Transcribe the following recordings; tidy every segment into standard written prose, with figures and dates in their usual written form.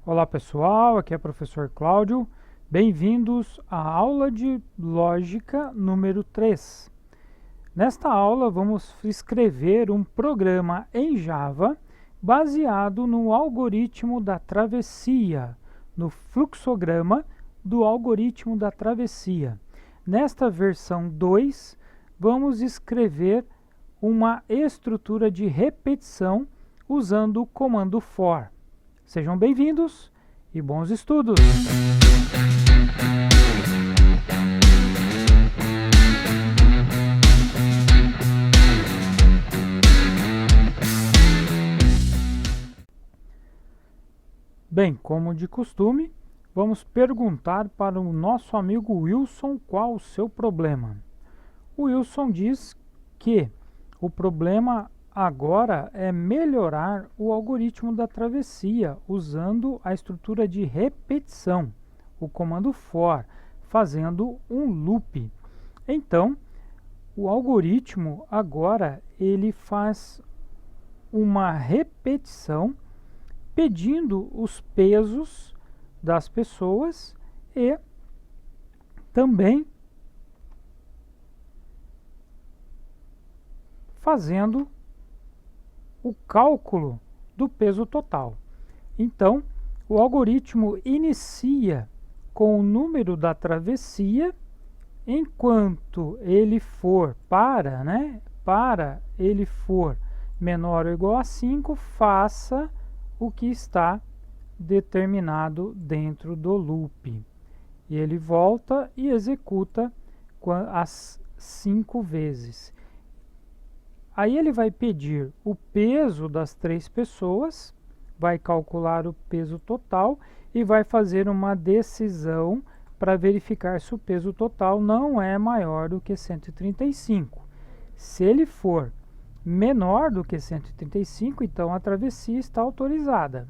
Olá pessoal, aqui é o professor Cláudio. Bem-vindos à aula de lógica número 3. Nesta aula vamos escrever um programa em Java baseado no algoritmo da travessia, no fluxograma do algoritmo da travessia. Nesta versão 2, vamos escrever uma estrutura de repetição usando o comando for. Sejam bem-vindos e bons estudos! Bem, como de costume, vamos perguntar para o nosso amigo Wilson qual o seu problema. O Wilson diz que o problema agora é melhorar o algoritmo da travessia usando a estrutura de repetição, o comando for, fazendo um loop. Então, o algoritmo agora ele faz uma repetição pedindo os pesos das pessoas e também fazendo o cálculo do peso total. Então, o algoritmo inicia com o número da travessia, enquanto ele for para ele for menor ou igual a 5, faça o que está determinado dentro do loop. E ele volta e executa as 5 vezes. Aí ele vai pedir o peso das 3 pessoas, vai calcular o peso total e vai fazer uma decisão para verificar se o peso total não é maior do que 135. Se ele for menor do que 135, então a travessia está autorizada.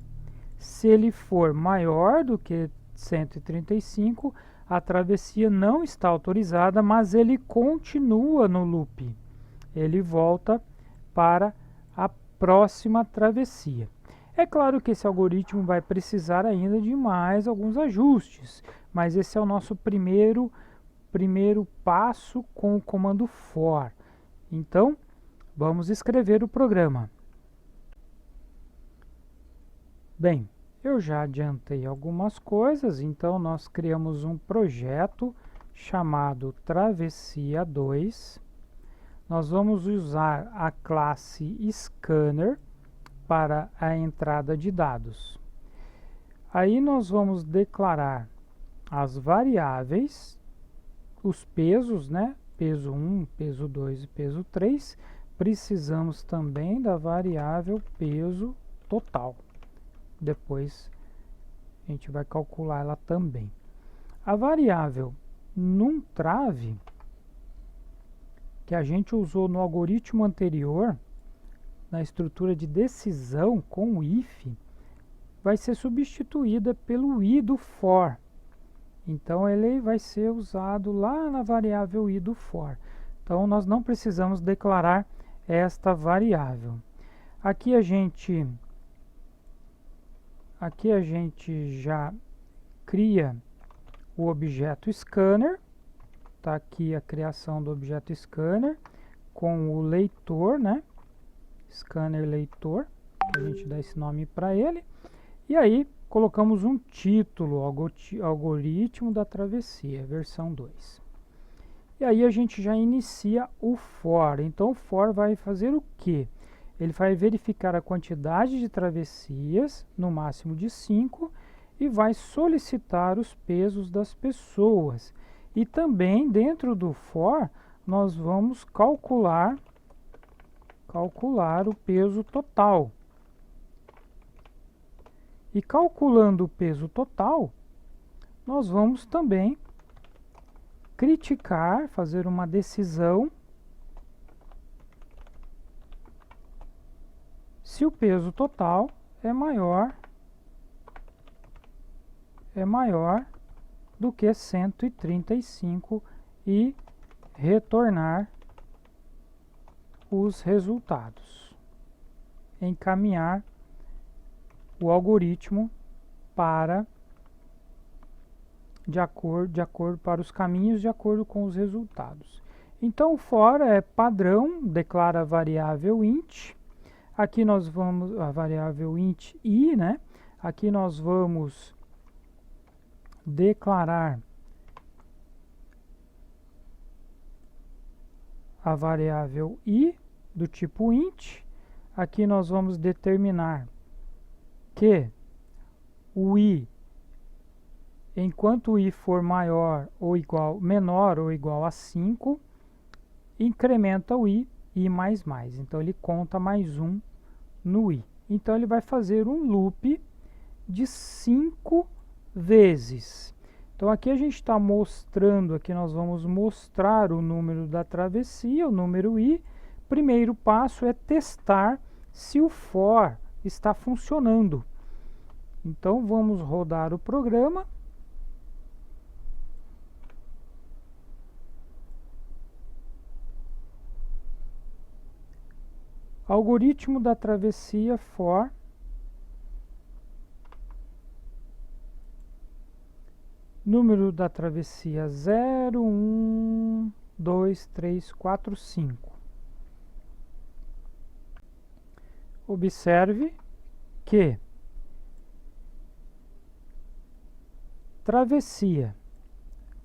Se ele for maior do que 135, a travessia não está autorizada, mas ele continua no loop. Ele volta para a próxima travessia. É claro que esse algoritmo vai precisar ainda de mais alguns ajustes, mas esse é o nosso primeiro passo com o comando for. Então, vamos escrever o programa. Bem, eu já adiantei algumas coisas, então nós criamos um projeto chamado Travessia 2. Nós vamos usar a classe Scanner para a entrada de dados. Aí nós vamos declarar as variáveis, os pesos, peso 1, peso 2 e peso 3. Precisamos também da variável peso total. Depois a gente vai calcular ela também. A variável numTrave, que a gente usou no algoritmo anterior, na estrutura de decisão com o if, vai ser substituída pelo i do for. Então ele vai ser usado lá na variável i do for. Então nós não precisamos declarar esta variável. Aqui a gente já cria o objeto scanner. Está aqui a criação do objeto scanner com o leitor, Scanner leitor, que a gente dá esse nome para ele. E aí colocamos um título, algoritmo da travessia, versão 2. E aí a gente já inicia o for. Então o for vai fazer o quê? Ele vai verificar a quantidade de travessias, no máximo de 5, e vai solicitar os pesos das pessoas. E também dentro do for nós vamos calcular o peso total. E calculando o peso total, nós vamos também criticar, fazer uma decisão se o peso total é maior do que 135 e retornar os resultados. Encaminhar o algoritmo para de acordo para os caminhos de acordo com os resultados. Então o for é padrão, declara a variável int. Aqui nós vamos a variável int i, né? Aqui nós vamos declarar a variável i do tipo int. Aqui nós vamos determinar que o i, enquanto o i for menor ou igual a 5, incrementa o i mais. Então ele conta mais 1 no i. Então ele vai fazer um loop de 5 vezes. Então aqui a gente está mostrando, aqui nós vamos mostrar o número da travessia, o número i. Primeiro passo é testar se o for está funcionando. Então vamos rodar o programa. Algoritmo da travessia for número da travessia 0, 1, 2, 3, 4, 5. Observe que travessia,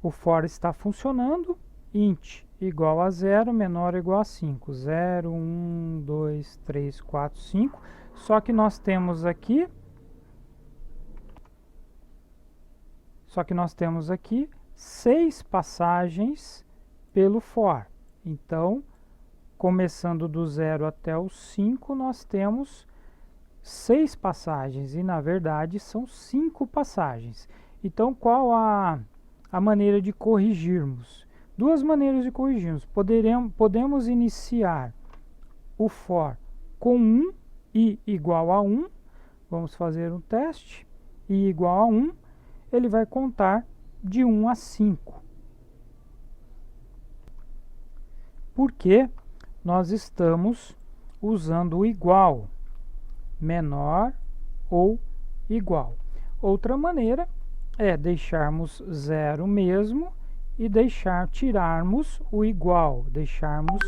o for está funcionando, int igual a 0, menor ou igual a 5. 0, 1, 2, 3, 4, 5. Só que nós temos aqui 6 passagens pelo for. Então, começando do 0 até o 5, nós temos 6 passagens. E, na verdade, são 5 passagens. Então, qual a maneira de corrigirmos? Duas maneiras de corrigirmos. Podemos iniciar o for com 1, i igual a 1. Vamos fazer um teste. I igual a 1. Ele vai contar de 1 a 5. Porque nós estamos usando o igual, menor ou igual. Outra maneira é deixarmos 0 mesmo e tirarmos o igual, deixarmos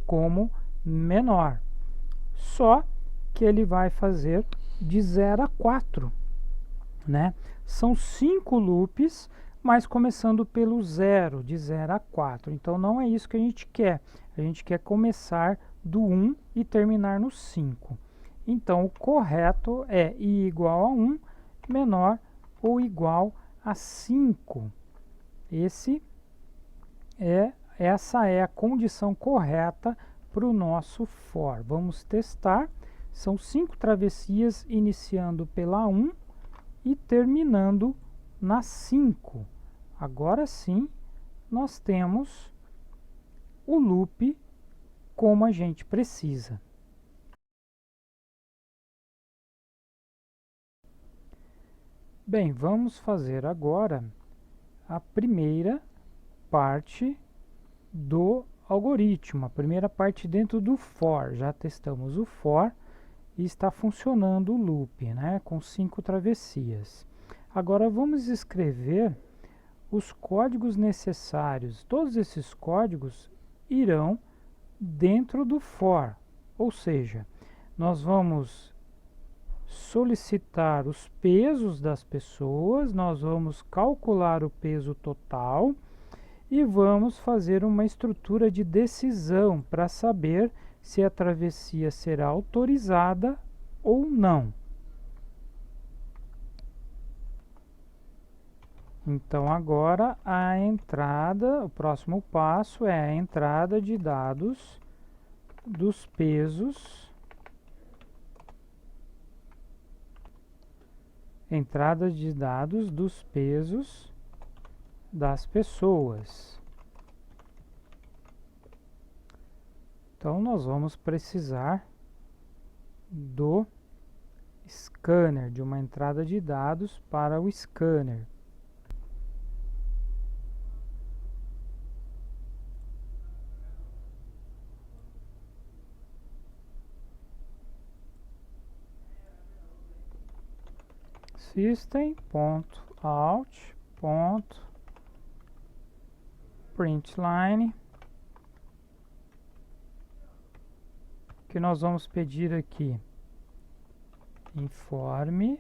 como menor. Só que ele vai fazer de 0 a 4, né? São 5 loops, mas começando pelo 0, de 0 a 4. Então não é isso que a gente quer. A gente quer começar do 1 e terminar no 5. Então o correto é i igual a 1, menor ou igual a 5. Essa é a condição correta para o nosso for. Vamos testar. São 5 travessias, iniciando pela 1 e terminando na 5. Agora sim, nós temos o loop como a gente precisa. Bem, vamos fazer agora a primeira parte do algoritmo, a primeira parte dentro do for. Já testamos o for e está funcionando o loop, né, com 5 travessias. Agora vamos escrever os códigos necessários. Todos esses códigos irão dentro do for, ou seja, nós vamos solicitar os pesos das pessoas, nós vamos calcular o peso total e vamos fazer uma estrutura de decisão para saber se a travessia será autorizada ou não. Então agora o próximo passo é a entrada de dados dos pesos, das pessoas. Então nós vamos precisar do scanner, de uma entrada de dados para o scanner. system.out.println, que nós vamos pedir aqui, informe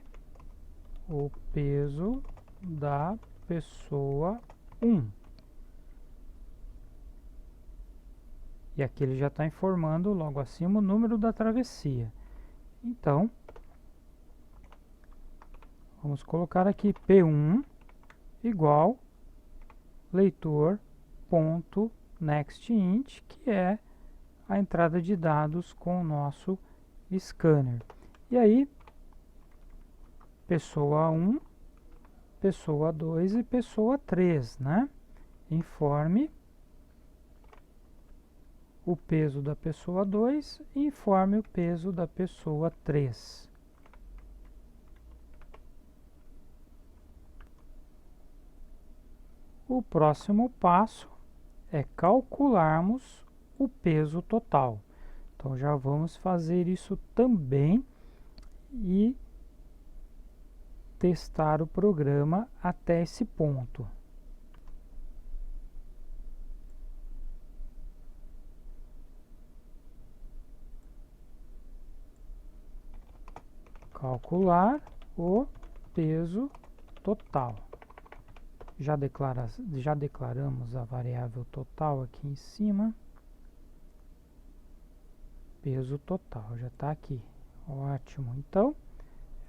o peso da pessoa 1. E aqui ele já está informando logo acima o número da travessia. Então, vamos colocar aqui P1 igual leitor.nextInt, que é a entrada de dados com o nosso scanner. E aí, pessoa 1, pessoa 2 e pessoa 3, né? Informe o peso da pessoa 2 e informe o peso da pessoa 3. O próximo passo é calcularmos o peso total. Então já vamos fazer isso também e testar o programa até esse ponto. Calcular o peso total. Já declaramos a variável total aqui em cima. Peso total, já está aqui. Ótimo. Então,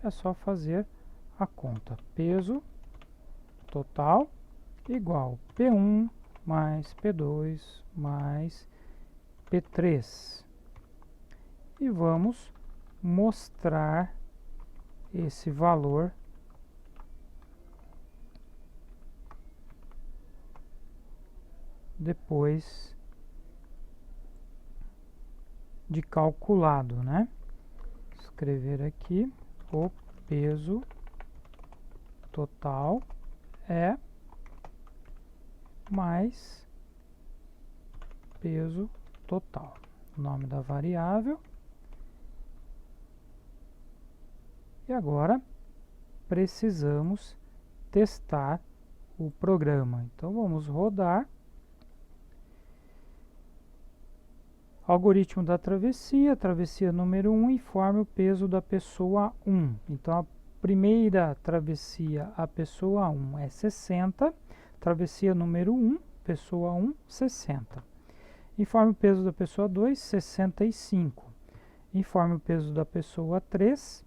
é só fazer a conta. Peso total igual P1 mais P2 mais P3. E vamos mostrar esse valor depois de calculado, né? Escrever aqui o peso total é mais peso total. Nome da variável. E agora precisamos testar o programa. Então vamos rodar. Algoritmo da travessia número 1, informe o peso da pessoa 1. Então a primeira travessia, a pessoa 1 é 60, travessia número 1, pessoa 1, 60. Informe o peso da pessoa 2, 65. Informe o peso da pessoa 3,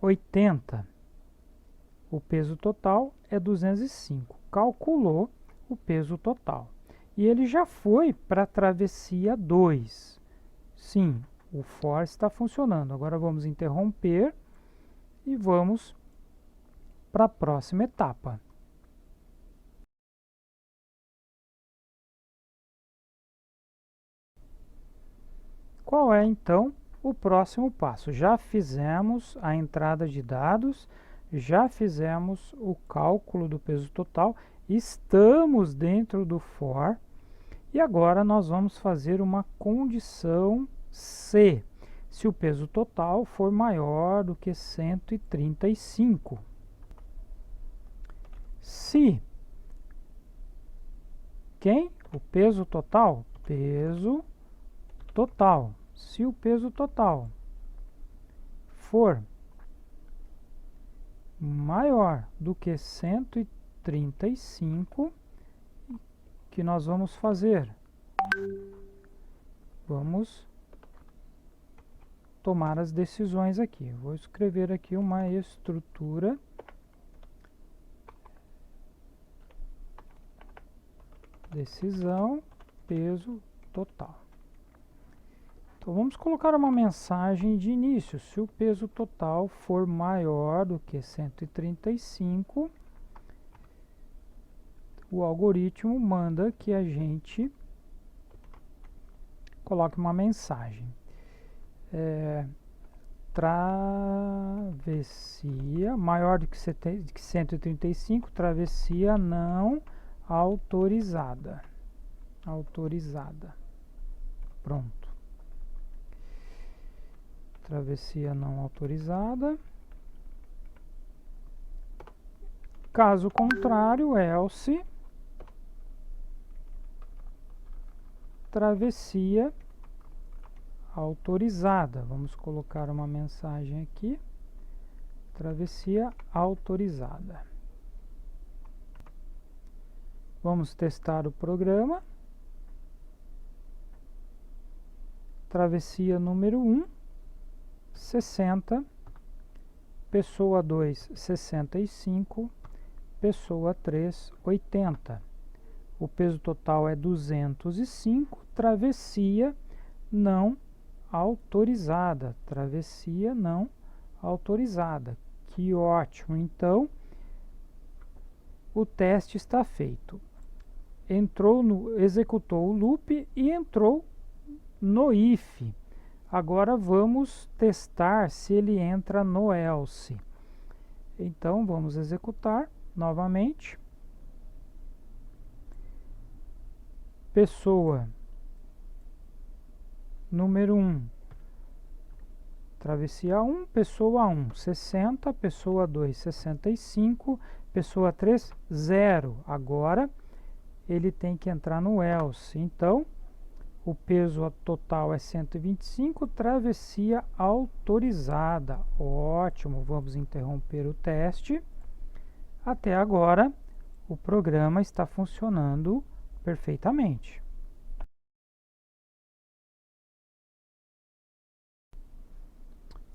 80. O peso total é 205. Calculou o peso total. E ele já foi para a travessia 2. Sim, o for está funcionando. Agora vamos interromper e vamos para a próxima etapa. Qual é então o próximo passo? Já fizemos a entrada de dados, já fizemos o cálculo do peso total, estamos dentro do for e agora nós vamos fazer uma condição se o peso total for maior do que 135. Se quem? O peso total? Peso total. Se o peso total for maior do que 135, que nós vamos fazer? Vamos tomar as decisões aqui. Vou escrever aqui uma estrutura decisão peso total. Então vamos colocar uma mensagem de início. Se o peso total for maior do que 135, o algoritmo manda que a gente coloque uma mensagem. Travessia maior do que 135, travessia não autorizada. Autorizada. Pronto. Travessia não autorizada. Caso contrário, else travessia autorizada. Vamos colocar uma mensagem aqui. Travessia autorizada. Vamos testar o programa. Travessia número 1, 60. Pessoa 2, 65. Pessoa 3, 80. O peso total é 205. Travessia não autorizada. Travessia não autorizada. Que ótimo! Então, o teste está feito. Executou o loop e entrou no if. Agora vamos testar se ele entra no else. Então, vamos executar novamente. Pessoa número 1, travessia 1, pessoa 1, 60, pessoa 2, 65, pessoa 3, 0. Agora, ele tem que entrar no else. Então, o peso total é 125, travessia autorizada. Ótimo, vamos interromper o teste. Até agora, o programa está funcionando perfeitamente.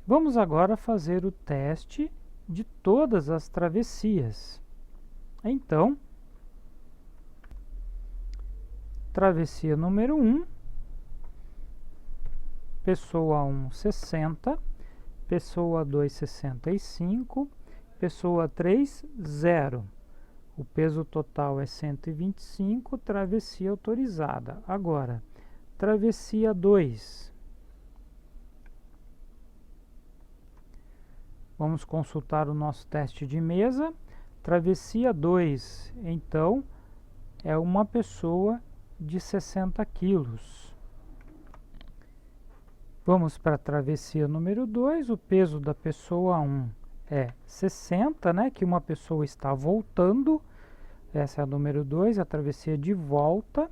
Vamos agora fazer o teste de todas as travessias. Então, travessia número 1, pessoa 1, 60, pessoa 2, 65, pessoa 3, 0. O peso total é 125, travessia autorizada. Agora, travessia 2. Vamos consultar o nosso teste de mesa. Travessia 2, então, é uma pessoa de 60 quilos. Vamos para a travessia número 2. O peso da pessoa 1 é 60, né? Que uma pessoa está voltando. Essa é a número 2, a travessia de volta.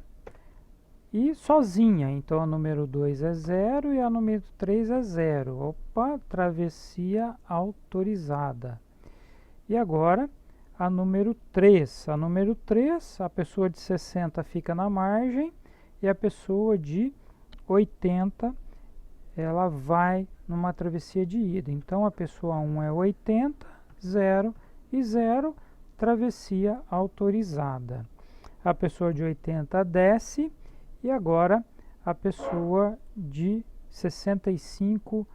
E sozinha, então a número 2 é 0 e a número 3 é 0. Opa, travessia autorizada. E agora, a número 3. A número 3, a pessoa de 60 fica na margem e a pessoa de 80, ela vai numa travessia de ida. Então, a pessoa 1 é 80, 0 e 0, travessia autorizada. A pessoa de 80 desce e agora a pessoa de 65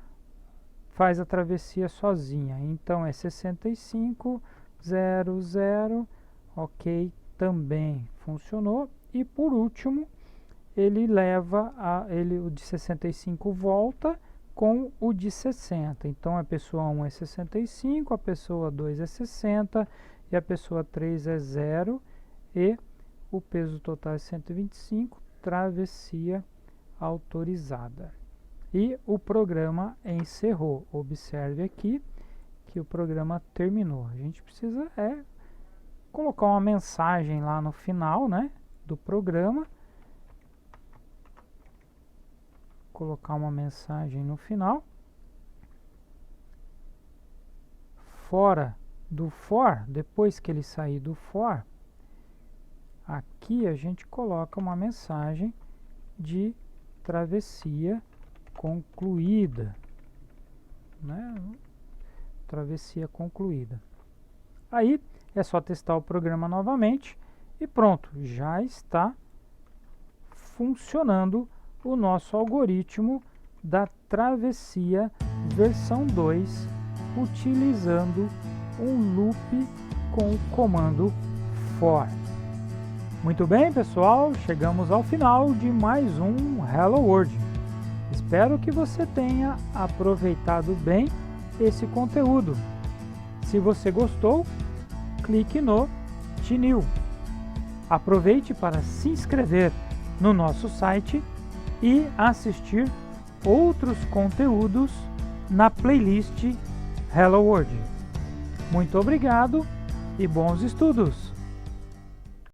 faz a travessia sozinha. Então, é 65, 0, 0, ok, também funcionou. E por último, ele leva o de 65 volta com o de 60. Então, a pessoa 1 é 65, a pessoa 2 é 60 e a pessoa 3 é 0 e o peso total é 125, travessia autorizada. E o programa encerrou. Observe aqui que o programa terminou. A gente precisa colocar uma mensagem lá no final, né, do programa. Colocar uma mensagem no final. Fora do for, depois que ele sair do for, aqui a gente coloca uma mensagem de travessia concluída, né? Travessia concluída. Aí é só testar o programa novamente e pronto, já está funcionando o nosso algoritmo da travessia versão 2, utilizando um loop com o comando for. Muito bem, pessoal, chegamos ao final de mais um Hello World. Espero que você tenha aproveitado bem esse conteúdo. Se você gostou, clique no Tinil. Aproveite para se inscrever no nosso site e assistir outros conteúdos na playlist Hello World. Muito obrigado e bons estudos!